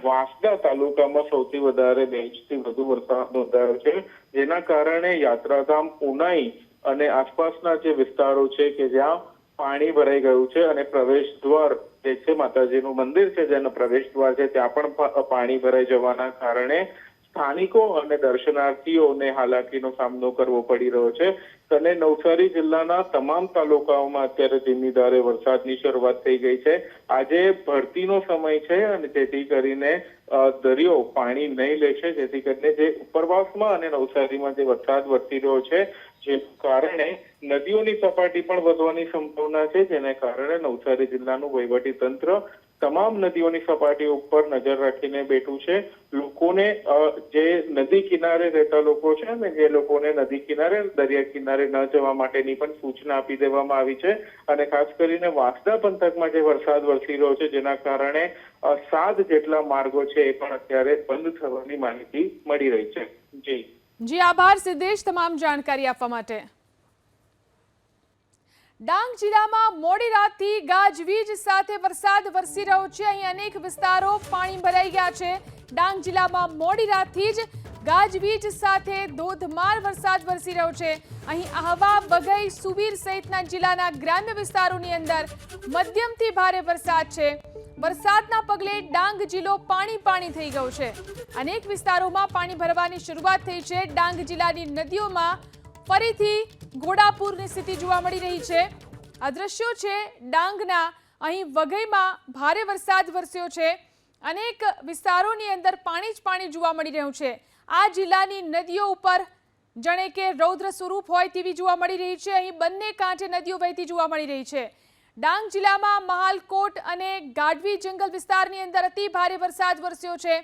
[SPEAKER 2] વાંસદા તાલુકામાં સૌથી વધારે 2 ઇંચથી વધુ વરસાદ નોંધાયો છે, જેના કારણે યાત્રાધામ ઉનાઈ અને આસપાસના જે વિસ્તારો છે કે જ્યાં પાણી ભરાઈ ગયું છે અને પ્રવેશ દ્વાર જે છે, માતાજીનું મંદિર છે જેનો પ્રવેશ દ્વાર છે, ત્યાં પણ પાણી ભરાઈ જવાના કારણે સ્થાનિકો અને દર્શનાર્થીઓને હાલાકીનો સામનો કરવો પડી રહ્યો છે. અને નવસારી જિલ્લાના તમામ તાલુકાઓમાં અત્યારે ધીમી ધારે વરસાદની શરૂઆત થઈ ગઈ છે. આજે ભરતીનો સમય છે અને જેથી કરીને દરિયો પાણી નહીં લે છે, જેથી કરીને જે ઉપરવાસમાં અને નવસારીમાં જે વરસાદ વરસી રહ્યો છે, જે કારણે નદીઓની સપાટી પણ વધવાની સંભાવના છે, જેને કારણે નવસારી જિલ્લાનું વહીવટી તંત્ર તમામ નદીઓની સપાટી ઉપર નજર રાખીને બેઠું છે. લોકોને જે નદી કિનારે રહેતા લોકો છે ને, જે લોકોને નદી કિનારે, દરિયા કિનારે ન જવા માટેની પણ સૂચના આપી દેવામાં આવી છે. અને ખાસ કરીને વાંસદા પંથકમાં જે વરસાદ વરસી રહ્યો છે, જેના કારણે 7 જેટલા માર્ગો છે એ પણ અત્યારે બંધ થવાની માહિતી મળી રહી છે.
[SPEAKER 4] જી આભાર સિદ્દેશ, તમામ જાણકારી આપવા માટે. ડાંગ જિલ્લામાં મોડી રાતથી ગાજવીજ સાથે વરસાદ વરસી રહ્યો છે. અહીં અનેક વિસ્તારો પાણી ભરાઈ ગયા છે. ડાંગ જિલ્લામાં મોડી રાતથી જ ગાજવીજ સાથે ધોધમાર વરસાદ વરસી રહ્યો છે. અહીં આહવા, બગઈ, સુબીર સહિતના જિલ્લાના ગ્રામ્ય વિસ્તારોની અંદર મધ્યમથી ભારે વરસાદ છે. વરસાદના પગલે ડાંગ જિલ્લો પાણી થઈ ગયો છે. અનેક વિસ્તારોમાં પાણી ભરવાની શરૂઆત થઈ છે. ડાંગ જિલ્લાની નદીઓમાં ફરીથી ઘોડાપૂરની સ્થિતિ જોવા મળી રહી છે. આ દ્રશ્યો છે ડાંગના. અહીં વઘઈમાં ભારે વરસાદ વરસ્યો છે. અનેક વિસ્તારોની અંદર પાણી જ પાણી જોવા મળી રહ્યું છે. આ જિલ્લાની નદીઓ ઉપર જાણે કે રૌદ્ર સ્વરૂપ હોય તેવી જોવા મળી રહી છે. અહીં બંને કાંઠે નદીઓ વહેતી જોવા મળી રહી છે. ડાંગ જિલ્લામાં મહાલકોટ અને ગાઢવી જંગલ વિસ્તારની અંદર અતિ ભારે વરસાદ વરસ્યો છે.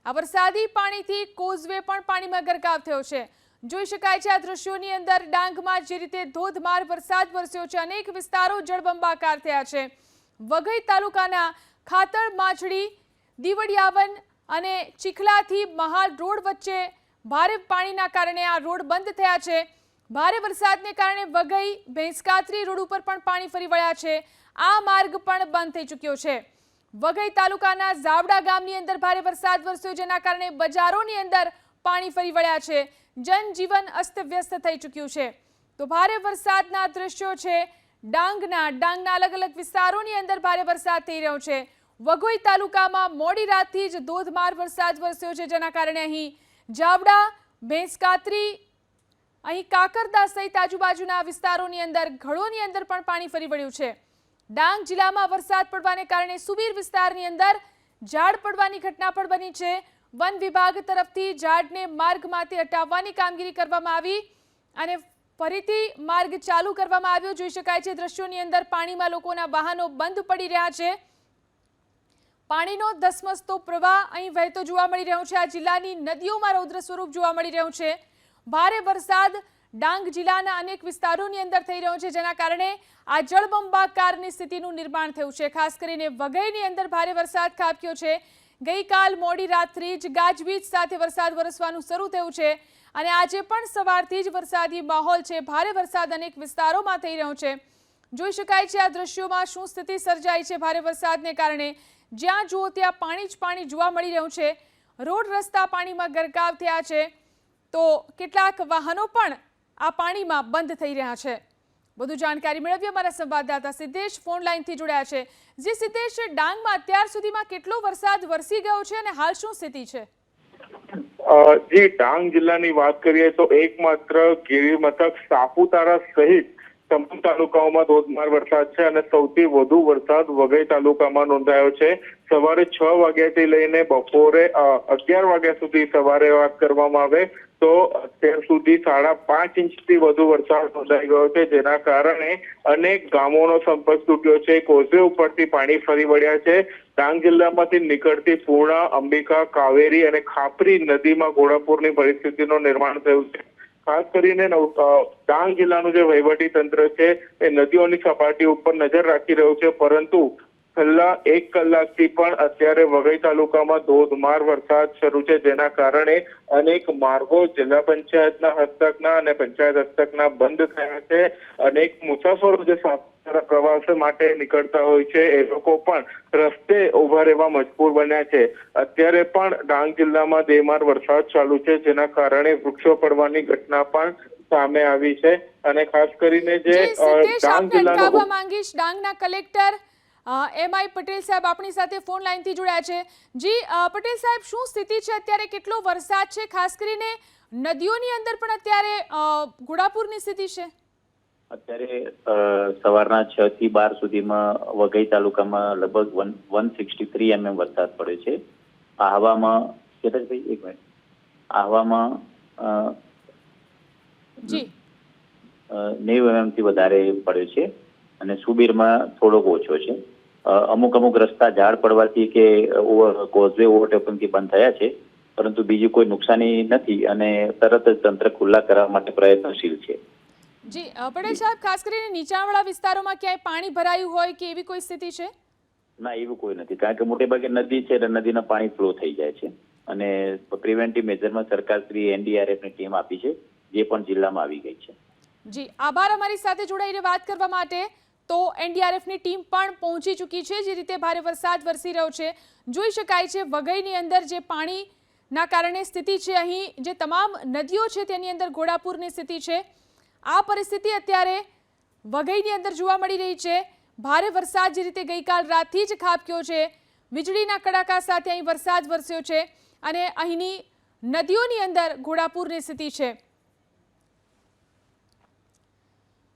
[SPEAKER 4] આ વરસાદી પાણીથી કોઝવે પણ પાણીમાં ગરકાવ થયો છે. જોઈ શકાય છે આ દ્રશ્યોની અંદર ડાંગમાં જે રીતે ધોધમાર વરસાદ વરસ્યો છે. અનેક વિસ્તારો જળબંબાકાર થયા છે. વઘઈ તાલુકાના ખાતર, માછડી, દીવડિયાવન અને ચીખલાથી મહાલ રોડ વચ્ચે ભારે પાણીના કારણે આ રોડ બંધ થયા છે. ભારે વરસાદને કારણે વઘઈ ભેંસકાતરી રોડ ઉપર પણ પાણી ફરી વળ્યા છે. આ માર્ગ પણ બંધ થઈ ચૂક્યો છે. વઘઈ તાલુકાના ઝાવડા ગામની અંદર ભારે વરસાદ વરસ્યો, જેના કારણે બજારોની અંદર પાણી ફરી વળ્યા છે. જનજીવન અસ્તવ્યસ્ત થઈ ચૂક્યું છે. તો ભારે વરસાદના દ્રશ્યો છે ડાંગના અલગ અલગ વિસ્તારોની અંદર ભારે વરસાદ થઈ રહ્યો છે. વઘઈ તાલુકામાં મોડી રાતથી જ ધોધમાર વરસાદ વરસ્યો છે, જેના કારણે અહીં જાવડા, ભેંસકાતરી, અહીં કાકરદા સહિત આજુબાજુના વિસ્તારોની અંદર ઘડોની અંદર પણ પાણી ફરી વળ્યું છે. ડાંગ જિલ્લામાં વરસાદ પડવાને કારણે સુબીર વિસ્તારની અંદર ઝાડ પડવાની ઘટના પણ બની છે. વન વિભાગ તરફથી ઝાડને માર્ગમાંથી હટાવવાની કામગીરી કરવામાં આવી અને ફરીથી માર્ગ ચાલુ કરવામાં આવ્યો. જોઈ શકાય છે દ્રશ્યોની અંદર પાણીમાં લોકોના વાહનો બંધ પડી રહ્યા છે. પાણીનો ધસમસતો પ્રવાહ અહીં વહેતો જોવા મળી રહ્યો છે. આ જિલ્લાની નદીઓમાં રૌદ્ર સ્વરૂપ જોવા મળી રહ્યું છે. ભારે વરસાદ ડાંગ જિલ્લાના અનેક વિસ્તારોની અંદર થઈ રહ્યો છે, જેના કારણે આ જળબંબાકારની સ્થિતિનું નિર્માણ થયું છે. ખાસ કરીને વઘઈની અંદર ભારે વરસાદ ખાબક્યો છે. ગઈકાલ મોડી રાત્રિ જ ગાજવીજ સાથે વરસાદ વરસવાનું શરૂ થયું છે અને આજે પણ સવારથી જ વરસાદી માહોલ છે. ભારે વરસાદ અનેક વિસ્તારોમાં થઈ રહ્યો છે. જોઈ શકાય છે આ દ્રશ્યોમાં શું સ્થિતિ સર્જાઈ છે ભારે વરસાદને કારણે. જ્યાં જુઓ ત્યાં પાણી જ પાણી જોવા મળી રહ્યું છે. રોડ રસ્તા પાણીમાં ગરકાવ થયા છે, તો કેટલાક વાહનો પણ આ પાણીમાં બંધ થઈ રહ્યા છે. વધુ જાણકારી મેળવીએ અમારા સંવાદદાતા સિદ્ધેશ ફોન લાઈનથી જોડાયા છે. જે સિદ્ધેશ, ડાંગમાં અત્યાર સુધીમાં કેટલો વરસાદ વરસી ગયો છે અને હાલ શું સ્થિતિ છે?
[SPEAKER 2] જી, ડાંગ જિલ્લાની વાત કરીએ તો એકમાત્ર ગીરી મથક સાપુતારા સહિત તમામ તાલુકાઓમાં ધોધમાર વરસાદ છે અને સૌથી વધુ વરસાદ વઘઈ તાલુકામાં નોંધાયો છે. સવારે 6 વાગ્યાથી લઈને બપોરે 11 વાગ્યા સુધી સવારે વાત કરવામાં આવે તો અત્યાર સુધી 5.5 ઇંચથી વધુ વરસાદ નોંધાઈ ગયો છે, જેના કારણે અનેક ગામોનો સંપર્ક તૂટ્યો છે. કોઝવે ઉપરથી પાણી ફરી વળ્યા છે. ડાંગ જિલ્લામાંથી નીકળતી પૂર્ણા, અંબિકા, કાવેરી અને ખાપરી નદીમાં ઘોડાપૂરની પરિસ્થિતિનું નિર્માણ થયું છે. ખાસ કરીને ડાંગ જિલ્લાનું જે વહીવટી તંત્ર છે એ નદીઓની સપાટી ઉપર નજર રાખી રહ્યું છે, પરંતુ છેલ્લા 1 કલાકથી પણ અત્યારે વઘઈ તાલુકામાં ધોધમાર વરસાદ શરૂ છે, જેના કારણે અનેક માર્ગો જિલ્લા પંચાયતના હસ્તકના અને પંચાયત હસ્તકના બંધ થયા છે. અનેક મુસાફરો જે સાપુતારા પ્રવાસ માટે નીકળતા હોય છે એ લોકો પણ રસ્તે ઉભા રહેવા મજબૂર બન્યા છે. અત્યારે પણ ડાંગ જિલ્લામાં ધોધમાર વરસાદ ચાલુ છે, જેના કારણે વૃક્ષો પડવાની ઘટના પણ સામે આવી છે. અને ખાસ કરીને જે ડાંગ જિલ્લાનો
[SPEAKER 4] માંગીશ ડાંગના કલેક્ટર MI પટેલ સાહેબ આપણી સાથે ફોન લાઈનથી જોડાયા છે. જી પટેલ સાહેબ, શું સ્થિતિ છે અત્યારે? કેટલો વરસાદ છે? ખાસ કરીને નદીઓની અંદર પણ અત્યારે ઘોડાપૂરની સ્થિતિ છે.
[SPEAKER 6] અત્યારે સવારના 6 થી 12 સુધીમાં વઘઈ તાલુકામાં લગભગ 163 mm વરસાદ પડ્યો છે. આહવામાં કેતનભાઈ એક મિનિટ, આહવામાં
[SPEAKER 4] જી
[SPEAKER 6] 90 mm થી વધારે પડ્યો છે અને સુબીરમાં થોડોક ઓછો છે. અમુક રસ્તા ઝાડ પડવાથી કે કોઝવે ઓવરટેકિંગથી બંધ થયા છે, પરંતુ બીજી કોઈ નુકસાની નથી અને તરત જ તંત્ર ખુલ્લા કરવા માટે પ્રયત્નશીલ છે.
[SPEAKER 4] જી પટેલ સાહેબ, ખાસ કરીને નીચાણવાળા વિસ્તારોમાં ક્યાંય પાણી ભરાયું હોય કે એવી કોઈ સ્થિતિ છે?
[SPEAKER 6] ના, એવું કોઈ નથી, કારણ કે મોટે ભાગે નદી છે એટલે નદીના પાણી ફ્લો થઈ જાય છે અને પ્રિવેન્ટિવ મેજરમાં સરકારશ્રી NDRFની ટીમ આપી છે, જે પણ જિલ્લામાં આવી ગઈ છે.
[SPEAKER 4] જી આભાર અમારી સાથે જોડાઈને વાત કરવા માટે. તો NDRFની ટીમ પણ પહોંચી ચૂકી છે. જે રીતે ભારે વરસાદ વરસી રહ્યો છે, જોઈ શકાય છે વઘઈની અંદર જે પાણીના કારણે સ્થિતિ છે, અહીં જે તમામ નદીઓ છે તેની અંદર ઘોડાપૂરની સ્થિતિ છે. આ પરિસ્થિતિ અત્યારે વઘઈની અંદર જોવા મળી રહી છે. ભારે વરસાદ જે રીતે ગઈકાલ રાતથી જ ખાબક્યો છે, વીજળીના કડાકા સાથે અહીં વરસાદ વરસ્યો છે અને અહીંની નદીઓની અંદર ઘોડાપૂરની સ્થિતિ છે.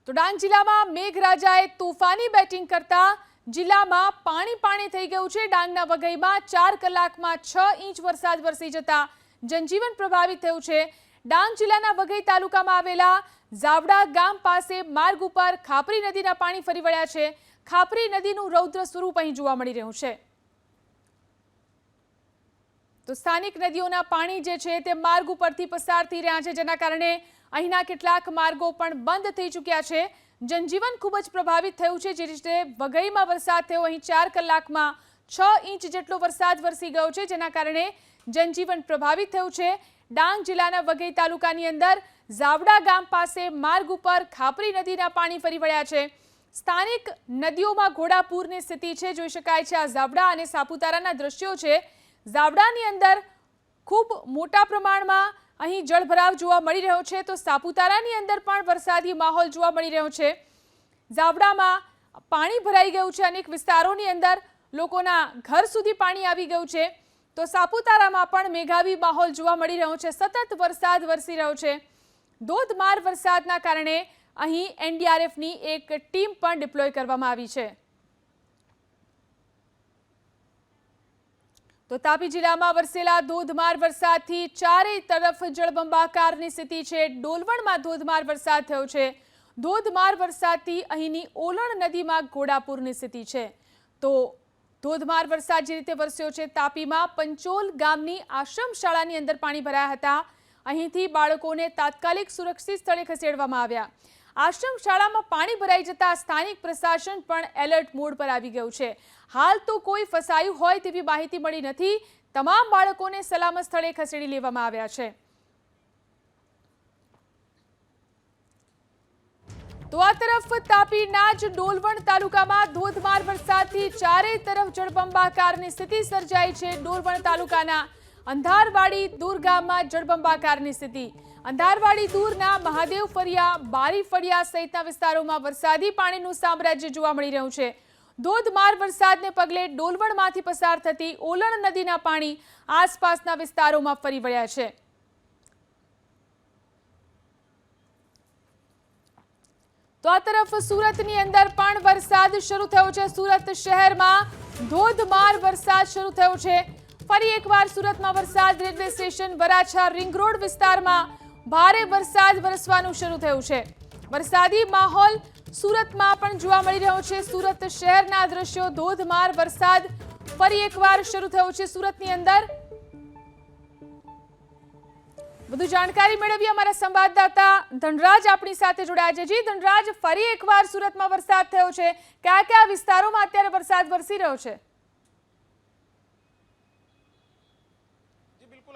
[SPEAKER 4] તો ડાંગ જિલ્લામાં મેઘરાજાએ તોફાની બેટિંગ કરતા જિલ્લામાં પાણી થઈ ગયું છે. ડાંગના વઘઈમાં 4 કલાકમાં 6 ઇંચ વરસાદ વરસી જતા જનજીવન પ્રભાવિત થયું છે. ડાંગ જિલ્લાના વઘઈ તાલુકામાં આવેલા ઝાવડા ગામ પાસે માર્ગ ઉપર ખાપરી નદીના પાણી ફરી વળ્યા છે. ખાપરી નદીનું રૌદ્ર સ્વરૂપ અહીં જોવા મળી રહ્યું છે. તો સ્થાનિક નદીઓના પાણી જે છે તે માર્ગ ઉપરથી પસાર થઈ રહ્યા છે, જેના કારણે અહીંના કેટલાક માર્ગો પણ બંધ થઈ ચૂક્યા છે. જનજીવન ખૂબ જ પ્રભાવિત થયું છે. જે રીતે વઘઈમાં વરસાદ થયો, અહીં 4 કલાકમાં 6 ઇંચ જેટલો વરસાદ વરસી ગયો છે, જેના કારણે જનજીવન પ્રભાવિત થયું છે. ડાંગ જિલ્લાના વઘઈ તાલુકાની અંદર ઝાવડા ગામ પાસે માર્ગ ઉપર ખાપરી નદીના પાણી ફરી વળ્યા છે. સ્થાનિક નદીઓમાં ઘોડાપૂરની સ્થિતિ છે. જોઈ શકાય છે આ ઝાવડા અને સાપુતારાના દ્રશ્યો છે. ઝાવડાની અંદર ખૂબ મોટા પ્રમાણમાં અહીં જળભરાવ જોવા મળી રહ્યો છે, તો સાપુતારાની અંદર પણ વરસાદી માહોલ જોવા મળી રહ્યો છે. ઝાવડામાં પાણી ભરાઈ ગયું છે, અનેક વિસ્તારોની અંદર લોકોના ઘર સુધી પાણી આવી ગયું છે. તો સાપુતારામાં પણ મેઘાવી માહોલ જોવા મળી રહ્યો છે. સતત વરસાદ વરસી રહ્યો છે. ધોધમાર વરસાદના કારણે અહીં NDRFની એક ટીમ પણ ડિપ્લોય કરવામાં આવી છે. તો તાપી જિલ્લામાં વરસેલા ધોધમાર વરસાદથી ચારેય તરફ જળબંબાકારની સ્થિતિ છે. ડોલવણમાં ધોધમાર વરસાદ થયો છે. ધોધમાર વરસાદથી અહીંની ઓલણ નદીમાં ઘોડાપૂરની સ્થિતિ છે. તો ધોધમાર વરસાદ જે રીતે વરસ્યો છે, તાપીમાં પંચોલ ગામની આશ્રમ શાળાની અંદર પાણી ભરાયા હતા અહીંથી બાળકોને તાત્કાલિક સુરક્ષિત સ્થળે ખસેડવામાં આવ્યા. આશ્રમ શાળામાં પાણી ભરાઈ જતા સ્થાનિક પ્રશાસન પણ એલર્ટ મોડ પર આવી ગયું છે. હાલ તો કોઈ ફસાયું હોય તેવી માહિતી મળી નથી. તમામ બાળકોને સલામત સ્થળે ખસેડી લેવામાં આવ્યા છે. તો આ તરફ તાપીના જ ડોલવણ તાલુકામાં ધોધમાર વરસાદથી ચારે તરફ જળબંબાકારની સ્થિતિ સર્જાઈ છે. ડોલવણ તાલુકાના અંધારવાડી દૂર ગામમાં જળબંબાકારની સ્થિતિ. અંધારવાડી દૂરના મહાદેવ ફળિયા, બારી ફળિયા સહિતના વિસ્તારોમાં વરસાદી પાણીનું સામ્રાજ્ય જોવા મળી રહ્યું છે. ધોધમાર વરસાદને પગલે ડોલવણમાંથી પસાર થતી ઓલણ નદીના પાણી આસપાસના વિસ્તારોમાં ફરી વળ્યા છે. તો આ તરફ સુરતની અંદર પણ વરસાદ શરૂ થયો છે. સુરત શહેરમાં ધોધમાર વરસાદ શરૂ થયો છે. ફરી એકવાર સુરતમાં વરસાદ. Railway station Varachha ring road વિસ્તારમાં ભારે વરસાદ વરસવાનું શરૂ થયું છે. વરસાદી માહોલ સુરતમાં પણ જોવા મળી રહ્યો છે. સુરત શહેરના દ્રશ્યો, ધોધમાર વરસાદ ફરી એકવાર શરૂ થયો છે સુરતની અંદર. વધુ જાણકારી મેળવી અમારા સંવાદદાતા ધનરાજ આપણી સાથે જોડાયા છે. જી ધનરાજ, ફરી એકવાર સુરતમાં વરસાદ થયો છે. કયા કયા વિસ્તારોમાં અત્યારે વરસાદ વરસી રહ્યો છે?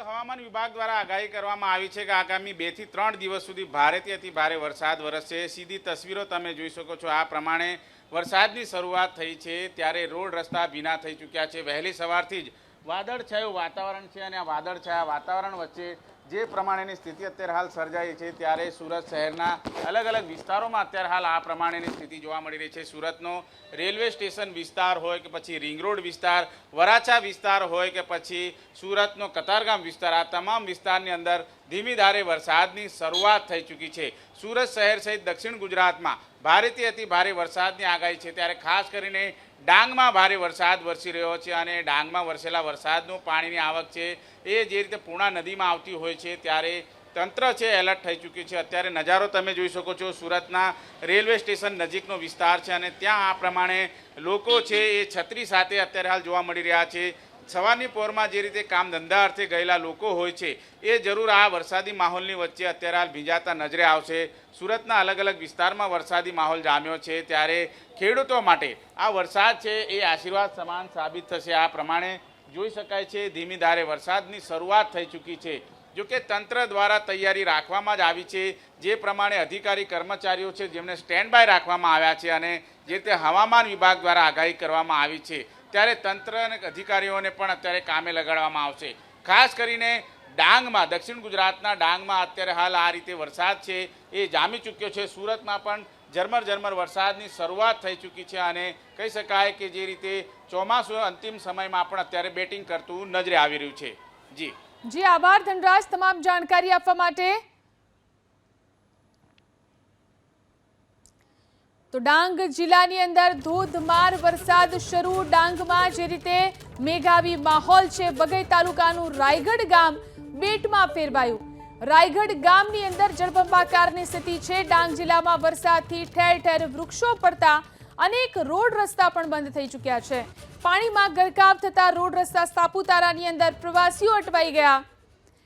[SPEAKER 7] હવામાન વિભાગ દ્વારા આગાહી કરવામાં આવી છે કે આગામી 2 થી 3 દિવસ સુધી ભારેથી અતિ ભારે વરસાદ વરસશે. સીધી તસવીરો તમે જોઈ શકો છો. આ પ્રમાણે વરસાદની શરૂઆત થઈ છે ત્યારે રોડ રસ્તા ભીના થઈ ચૂક્યા છે. વહેલી સવારથી જ વાદળછાયું વાતાવરણ છે અને આ વાદળછાયા વાતાવરણ વચ્ચે જે પ્રમાણેની સ્થિતિ અત્યારે હાલ સર્જાઈ છે ત્યારે સુરત શહેરના અલગ અલગ વિસ્તારોમાં અત્યારે હાલ આ પ્રમાણેની સ્થિતિ જોવા મળી રહી છે. સુરતનો રેલવે સ્ટેશન વિસ્તાર હોય કે પછી રિંગ રોડ વિસ્તાર, વરાછા વિસ્તાર હોય કે પછી સુરતનો કતારગામ વિસ્તાર, આ તમામ વિસ્તારની અંદર ધીમી ધારે વરસાદની શરૂઆત થઈ ચૂકી છે. સુરત શહેર સહિત દક્ષિણ ગુજરાતમાં ભારેથી અતિ ભારે વરસાદની આગાહી છે ત્યારે ખાસ કરીને ડાંગમાં ભારે વરસાદ વરસી રહ્યો છે અને ડાંગમાં વરસેલા વરસાદનું પાણીની આવક છે એ જે રીતે પૂર્ણા નદીમાં આવતી હોય છે ત્યારે તંત્ર છે એલર્ટ થઈ ચૂક્યું છે. અત્યારે નજારો તમે જોઈ શકો છો. સુરતના રેલવે સ્ટેશન નજીકનો વિસ્તાર છે અને ત્યાં આ પ્રમાણે લોકો છે એ છત્રી સાથે અત્યારે હાલ જોવા મળી રહ્યા છે. સવારની પોરમાં જે રીતે કામ ધંધા અર્થે ગયેલા લોકો હોય છે એ જરૂર આ વરસાદી માહોલની વચ્ચે અત્યારે હાલ ભીંજાતા નજરે આવશે. સુરતના અલગ અલગ વિસ્તારમાં વરસાદી માહોલ જામ્યો છે ત્યારે ખેડૂતો માટે આ વરસાદ છે એ આશીર્વાદ સમાન સાબિત થશે. આ પ્રમાણે જોઈ શકાય છે ધીમી ધારે વરસાદની શરૂઆત થઈ ચૂકી છે. જોકે તંત્ર દ્વારા તૈયારી રાખવામાં જ આવી છે. જે પ્રમાણે અધિકારી કર્મચારીઓ છે જેમને સ્ટેન્ડ બાય રાખવામાં આવ્યા છે અને જે રીતે હવામાન વિભાગ દ્વારા આગાહી કરવામાં આવી છે ત્યારે તંત્ર અને અધિકારીઓને પણ અત્યારે કામે લગાડવામાં આવશે. ખાસ કરીને ડાંગમાં, દક્ષિણ ગુજરાતના ડાંગમાં અત્યારે હાલ આ રીતે વરસાદ છે એ જામી ચૂક્યો છે. સુરતમાં પણ ઝરમર વરસાદની શરૂઆત થઈ ચૂકી છે અને કહી શકાય કે જે રીતે ચોમાસું અંતિમ સમયમાં પણ અત્યારે બેટિંગ કરતું નજરે આવી રહ્યું છે.
[SPEAKER 4] જી આભાર ધનરાજ તમામ જાણકારી આપવા માટે. તો ડાંગ જિલ્લાની અંદર ધોધમાર વરસાદ શરૂ. ડાંગમાં જે રીતે મેઘાવી માહોલ છે. વઘઈ તાલુકાનું રાયગઢ ગામ બેટમાં ફેરવાયું. રાયગઢ ગામની અંદર જળબંબાકારની સ્થિતિ છે. ડાંગ જિલ્લામાં વરસાદથી ઠેર ઠેર વૃક્ષો પડતા અનેક રોડ રસ્તા પણ બંધ થઈ ચૂક્યા છે. પાણીમાં ગરકાવ થતા રોડ રસ્તા સાપુતારાની અંદર પ્રવાસીઓ અટવાઈ ગયા.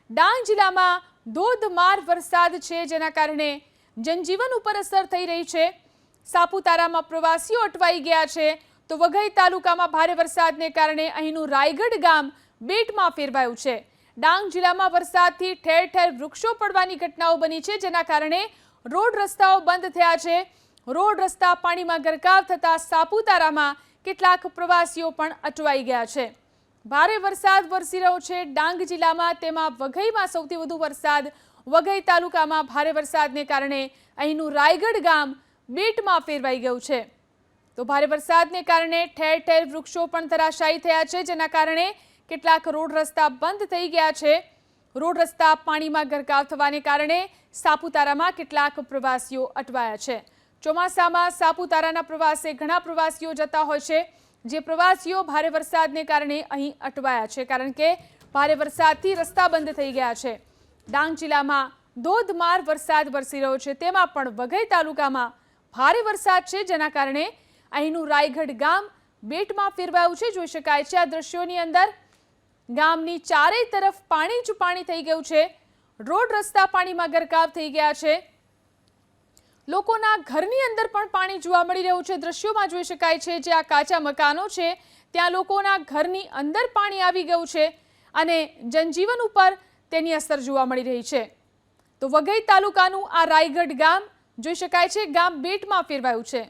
[SPEAKER 4] ડાંગ જિલ્લામાં ધોધમાર વરસાદ છે જેના કારણે જનજીવન ઉપર અસર થઈ રહી છે. સાપુતારામાં પ્રવાસીઓ અટવાઈ ગયા છે તો વઘઈ તાલુકામાં ભારે વરસાદને કારણે અહીંનું રાયગઢ ગામ બેટમાં ફેરવાયું છે. ડાંગ જિલ્લામાં વરસાદથી ઠેર ઠેર વૃક્ષો પડવાની ઘટનાઓ બની છે જેના કારણે રોડ રસ્તાઓ બંધ થયા છે. રોડ રસ્તા પાણીમાં ગરકાવ થતા સાપુતારામાં કેટલાક પ્રવાસીઓ પણ અટવાઈ ગયા છે. ભારે વરસાદ વરસી રહ્યો છે ડાંગ જિલ્લામાં, તેમાં વઘઈમાં સૌથી વધુ વરસાદ. વઘઈ તાલુકામાં ભારે વરસાદને કારણે અહીંનું રાયગઢ ગામ બેટમાં ફેરવાઈ ગયું છે. તો ભારે વરસાદને કારણે ઠેર ઠેર વૃક્ષો પણ ધરાશાયી થયા છે જેના કારણે કેટલાક રોડ રસ્તા બંધ થઈ ગયા છે. રોડ રસ્તા પાણીમાં ગરકાવ થવાને કારણે સાપુતારામાં કેટલાક પ્રવાસીઓ અટવાયા છે. ચોમાસામાં સાપુતારાના પ્રવાસે ઘણા પ્રવાસીઓ જતા હોય છે જે પ્રવાસીઓ ભારે વરસાદને કારણે અહીં અટવાયા છે કારણ કે ભારે વરસાદથી રસ્તા બંધ થઈ ગયા છે. ડાંગ જિલ્લામાં ધોધમાર વરસાદ વરસી રહ્યો છે તેમાં પણ વઘઈ તાલુકામાં ભારે વરસાદ છે જેના કારણે અહીંનું રાયગઢ ગામ બેટમાં ફેરવાયું છે. જોઈ શકાય છે આ દ્રશ્યોની અંદર ગામની ચારેય તરફ પાણી જ પાણી થઈ ગયું છે. રોડ રસ્તા પાણીમાં ગરકાવ થઈ ગયા છે. લોકોના ઘરની અંદર પણ પાણી જોવા મળી રહ્યું છે. દ્રશ્યોમાં જોઈ શકાય છે જે આ કાચા મકાનો છે ત્યાં લોકોના ઘરની અંદર પાણી આવી ગયું છે અને જનજીવન ઉપર તેની અસર જોવા મળી રહી છે. તો વઘઈ તાલુકાનું આ રાયગઢ ગામ જોઈ શકાય છે ગામ બેટમાં ફેરવાયું છે.